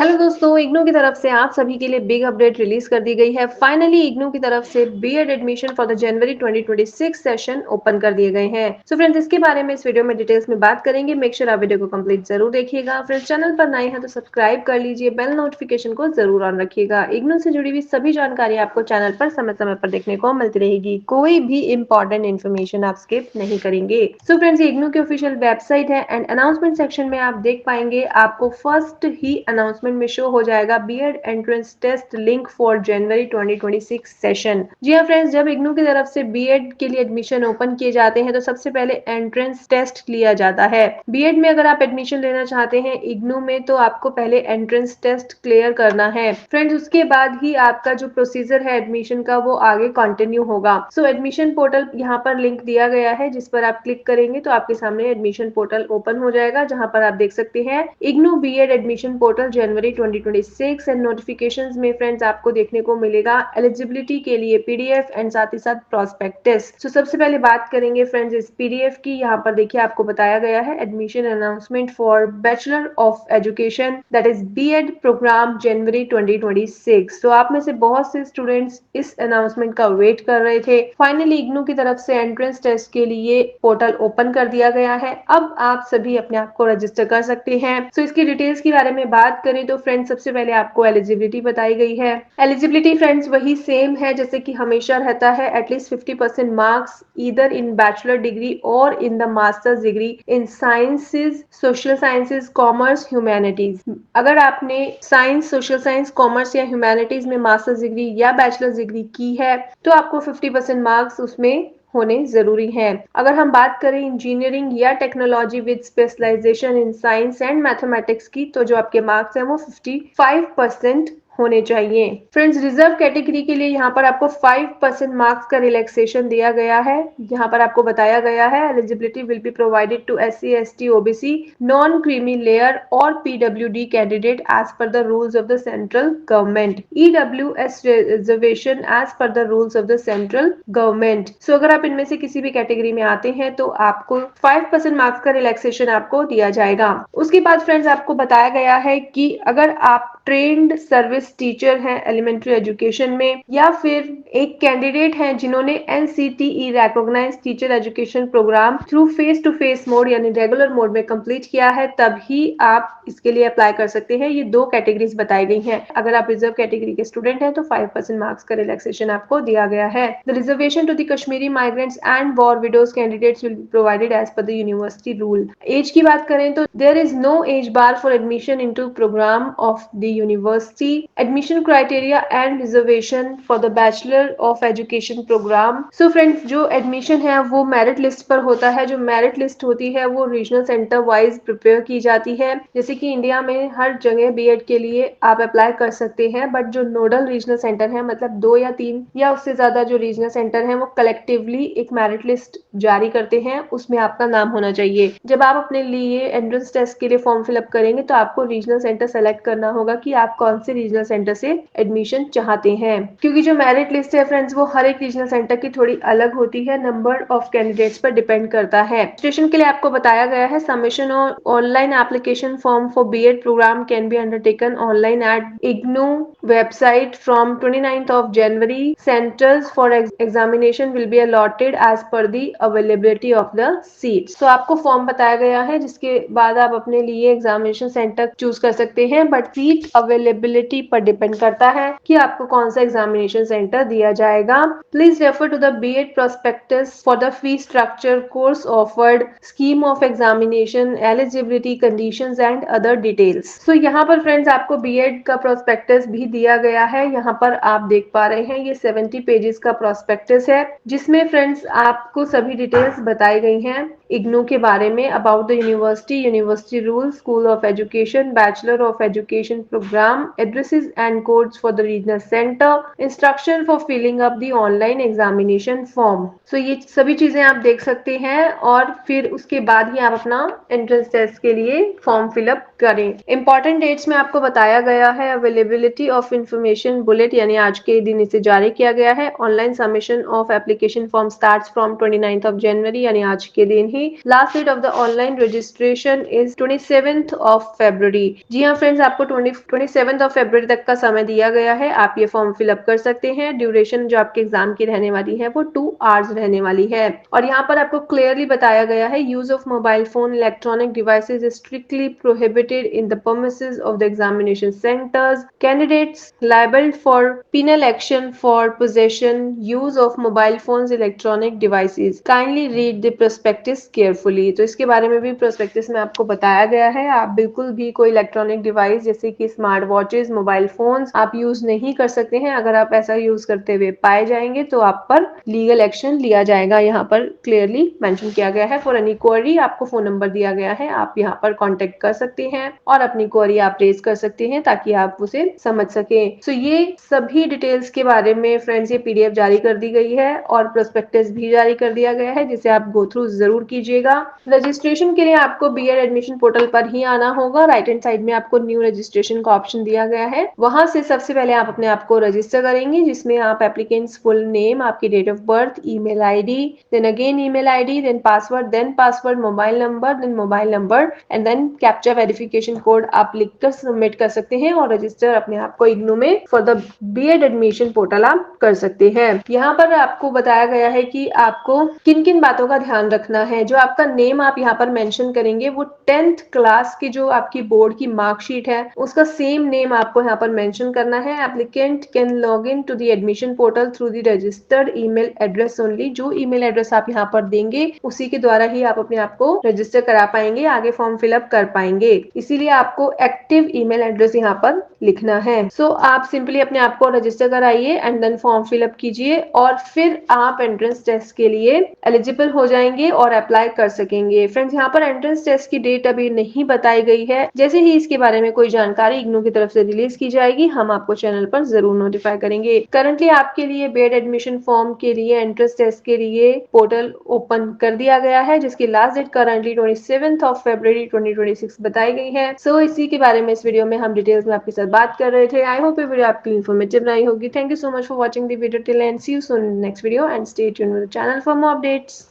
Hello दोस्तों, इग्नू की तरफ से आप सभी के लिए बिग अपडेट रिलीज कर दी गई है। फाइनली इग्नू की तरफ से BEd admission for the January 2026 session open कर दिए गए हैं। सो फ्रेंड्स, इसके बारे में इस वीडियो में डिटेल्स में बात करेंगे। मेक श्योर आप वीडियो को कंप्लीट जरूर देखिएगा। फ्रेंड्स, चैनल पर नए हैं तो सब्सक्राइब कर लीजिए, बेल नोटिफिकेशन को जरूर ऑन रखिएगा। इग्नू से जुड़ी हुई सभी जानकारी आपको चैनल पर समय समय पर देखने को मिलती रहेगी। कोई भी इंपॉर्टेंट इन्फॉर्मेशन आप स्किप नहीं करेंगे। सो फ्रेंड्स, इग्नू की ऑफिशियल वेबसाइट है एंड अनाउंसमेंट सेक्शन में आप देख पाएंगे, आपको फर्स्ट ही अनाउंसमेंट में शो हो जाएगा B Ed entrance test link for January 2026 session. जी हाँ फ्रेंड्स, जब इग्नू की तरफ से बीएड के लिए एडमिशन ओपन किए जाते हैं तो सबसे पहले एंट्रेंस टेस्ट लिया जाता है। बीएड में अगर आप एडमिशन लेना चाहते हैं इग्नू में तो आपको पहले एंट्रेंस टेस्ट क्लियर करना है फ्रेंड्स। उसके बाद ही आपका जो प्रोसीजर है एडमिशन का वो आगे कंटिन्यू होगा। सो एडमिशन पोर्टल यहाँ पर लिंक दिया गया है, जिस पर आप क्लिक करेंगे तो आपके सामने एडमिशन पोर्टल ओपन हो जाएगा, जहाँ पर आप देख सकते हैं IGNOU BEd admission portal January 2026 and notifications में फ्रेंड्स आपको देखने को मिलेगा एलिजिबिलिटी के लिए पीडीएफ एंड साथ ही साथ प्रोस्पेक्टस। सो सबसे पहले बात करेंगे फ्रेंड्स इस पीडीएफ की। यहाँ पर देखिए आपको बताया गया है admission announcement for bachelor of education that is B Ed programme January 2026। तो आप में से बहुत से स्टूडेंट्स इस अनाउंसमेंट का वेट कर रहे थे। फाइनली इग्नू की तरफ से एंट्रेंस टेस्ट के लिए पोर्टल ओपन कर दिया गया है। अब आप सभी अपने आप को रजिस्टर कर सकते हैं। सो इसकी डिटेल्स के बारे में बात करें तो फ्रेंड्स सबसे पहले आपको एलिजिबिलिटी बताई गई है। एलिजिबिलिटी फ्रेंड्स वही सेम है जैसे कि हमेशा रहता है, at least 50% marks either in bachelor degree और in the masters degree in sciences, social sciences, commerce, humanities. अगर आपने साइंस, सोशल साइंस, कॉमर्स या ह्यूमैनिटीज में मास्टर्स डिग्री या बैचलर डिग्री की है तो आपको 50% मार्क्स उसमें होने जरूरी है। अगर हम बात करें इंजीनियरिंग या technology with specialisation in science and mathematics की तो जो आपके मार्क्स हैं वो 55% होने चाहिए। फ्रेंड्स, रिजर्व कैटेगरी के लिए यहाँ पर आपको 5% मार्क्स का रिलैक्सेशन दिया गया है। यहाँ पर आपको बताया गया है eligibility will be provided to SC, ST, OBC, non creamy layer और PWD candidate as per the rules of the central government, EWS reservation as per the rules of the central government. So अगर आप इनमें से किसी भी category में आते हैं तो आपको 5% मार्क्स का रिलैक्सेशन आपको दिया जाएगा। उसके बाद फ्रेंड्स आपको बताया गया है कि अगर आप ट्रेंड सर्विस टीचर हैं एलिमेंट्री एजुकेशन में या फिर एक कैंडिडेट हैं जिन्होंने NCTE recognised teacher education programme through face to face mode यानी रेगुलर मोड में कंप्लीट किया है, तभी आप इसके लिए अप्लाई कर सकते हैं। ये दो कैटेगरीज बताई गई हैं। अगर आप रिजर्व कैटेगरी के स्टूडेंट हैं तो 5% मार्क्स का रिलैक्सेशन आपको दिया गया है। The reservation to the Kashmiri migrants and war widows candidates will be provided as per the university rule. Age की बात करें तो there is no age bar for admission into programme of the university. Admission criteria and reservation for the bachelor of education programme. So friends, जो admission है वो merit list पर होता है। जो मेरिट लिस्ट होती है वो रीजनल सेंटर वाइज प्रिपेयर की जाती है। जैसे कि इंडिया में हर जगह बीएड के लिए आप अप्लाई कर सकते हैं, बट जो नोडल रीजनल सेंटर है मतलब 2 या 3 या उससे ज्यादा जो रीजनल सेंटर है वो कलेक्टिवली एक मेरिट लिस्ट जारी करते हैं, उसमें आपका नाम होना चाहिए। जब आप अपने लिए एंट्रेंस टेस्ट के लिए फॉर्म फिलअप करेंगे तो आपको रीजनल सेंटर सेलेक्ट करना होगा कि आप कौन से रीजनल सेंटर से एडमिशन चाहते हैं, क्योंकि जो मेरिट लिस्ट है फ्रेंड्स वो हर एक रीजनल सेंटर की थोड़ी अलग होती है, नंबर ऑफ कैंडिडेट्स पर डिपेंड करता है। रजिस्ट्रेशन के लिए आपको बताया गया है सबमिशन और online application form for BEd programme can be undertaken online at IGNOU website from 29th of January. Centers for examination will be allotted as per the availability of the seats. तो आपको form बताया गया है जिसके बाद आप अपने लिए एग्जामिनेशन सेंटर चूज कर सकते हैं, बट सीट अवेलेबिलिटी पर डिपेंड करता है कि आपको कौन सा एग्जामिनेशन सेंटर दिया जाएगा। Please refer to the B Ed prospectus for the fee structure, course offered, scheme of examination, eligibility conditions and other details. So यहाँ पर फ्रेंड्स आपको बीएड का प्रोस्पेक्टस भी दिया गया है। यहाँ पर आप देख पा रहे हैं ये 70 पेजेस का प्रोस्पेक्टस है, जिसमें फ्रेंड्स आपको सभी डिटेल्स बताई गई हैं इग्नू के बारे में, about the university, university rule, school of education, bachelor of education programme, addresses and codes for the regional centre, instruction for filling up the online examination form. So ये सभी चीजें आप देख सकते हैं और फिर उसके बाद ही आप अपना एंट्रेंस टेस्ट के लिए फॉर्म फिलअप करें। इंपॉर्टेंट डेट्स में आपको बताया गया है अवेलेबिलिटी ऑफ इंफॉर्मेशन बुलेट, यानी आज के दिन इसे जारी किया गया है। Online submission of application form starts from 29th of January, यानी आज के दिन ही। Last date of the online registration is 27th of February। जी हाँ फ्रेंड्स, आपको 27 फरवरी तक का समय दिया गया है, आप ये फॉर्म फिलअप कर सकते हैं। ड्यूरेशन जो आपके एग्जाम की रहने वाली है वो 2 आवर्स रहने वाली है और यहाँ पर आपको क्लियरली बताया गया है use of mobile phone electronic devices is strictly prohibited in the premises of the examination centers. Candidates liable for penal action for possession, use of mobile phones, electronic devices. Kindly read the prospectus carefully. तो इसके बारे में भी prospectus में आपको बताया गया है। आप बिल्कुल भी कोई इलेक्ट्रॉनिक डिवाइस जैसे कि स्मार्ट वॉचेस, मोबाइल फोन्स आप यूज नहीं कर सकते हैं। अगर आप ऐसा यूज करते हुए पाए जाएंगे तो आप पर लीगल एक्शन लिया जाएगा। यहाँ पर क्लियरली मेंशन किया गया है। फॉर एनी क्वेरी आपको फोन नंबर दिया गया है, आप यहाँ पर कॉन्टेक्ट कर सकते हैं और अपनी क्वेरी आप रेज कर सकते हैं ताकि आप उसे समझ सकें। सो ये सभी डिटेल्स के बारे में फ्रेंड्स ये पीडीएफ जारी कर दी गई है और प्रोस्पेक्टस भी जारी कर दिया गया है जिसे आप गो थ्रू जरूर कीजिएगा। रजिस्ट्रेशन के लिए आपको बीएड एडमिशन पोर्टल पर ही आना होगा। राइट हैंड साइड में आपको न्यू रजिस्ट्रेशन का ऑप्शन दिया गया है, वहां से सबसे पहले आप अपने आप को रजिस्टर करेंगे जिसमें आप एप्लीकेंट्स फुल नेम, आपकी date of birth, email ID, then again email ID, then password, mobile number and then captcha verification code आप लिखकर सबमिट कर सकते हैं और रजिस्टर अपने आप को इग्नू में for the BEd admission portal आप कर सकते हैं। यहाँ पर आपको बताया गया है कि आपको किन किन बातों का ध्यान रखना है। जो आपका नेम आप यहाँ पर मेंशन करेंगे वो 10th क्लास की जो आपकी बोर्ड की मार्कशीट है उसका सेम नेम आपको यहाँ पर मेंशन करना है। Applicant can log in to the admission portal through the registered email address only. जो ईमेल एड्रेस आप यहाँ पर देंगे उसी के द्वारा ही आप अपने आप को रजिस्टर करा पाएंगे, आगे फॉर्म फिलअप कर पाएंगे। इसीलिए आपको एक्टिव ईमेल एड्रेस यहाँ पर लिखना है। सो आप सिंपली अपने आप को रजिस्टर कराइए एंड देन फॉर्म फिलअप कीजिए और फिर आप एंट्रेंस टेस्ट के लिए एलिजिबल हो जाएंगे और अप्लाई कर सकेंगे। फ्रेंड्स यहाँ पर एंट्रेंस टेस्ट की डेट अभी नहीं बताई गई है। जैसे ही इसके बारे में कोई जानकारी इग्नू की तरफ से रिलीज की जाएगी हम आपको चैनल पर जरूर नोटिफाई करेंगे। करंटली आपके लिए बीएड एडमिशन फॉर्म के लिए एंट्रेंस टेस्ट के लिए पोर्टल ओपन कर दिया गया है जिसकी लास्ट डेट करंटली 27 फरवरी 2026 बताई गई है। सो इसी के बारे में इस वीडियो में हम डिटेल्स में आपके साथ बात कर रहे थे। आई होप ये वीडियो आपके लिए इन्फॉर्मेटिव रही होगी। Thank you so much for watching the video till end see you soon in next video and stay tuned with the channel for more updates.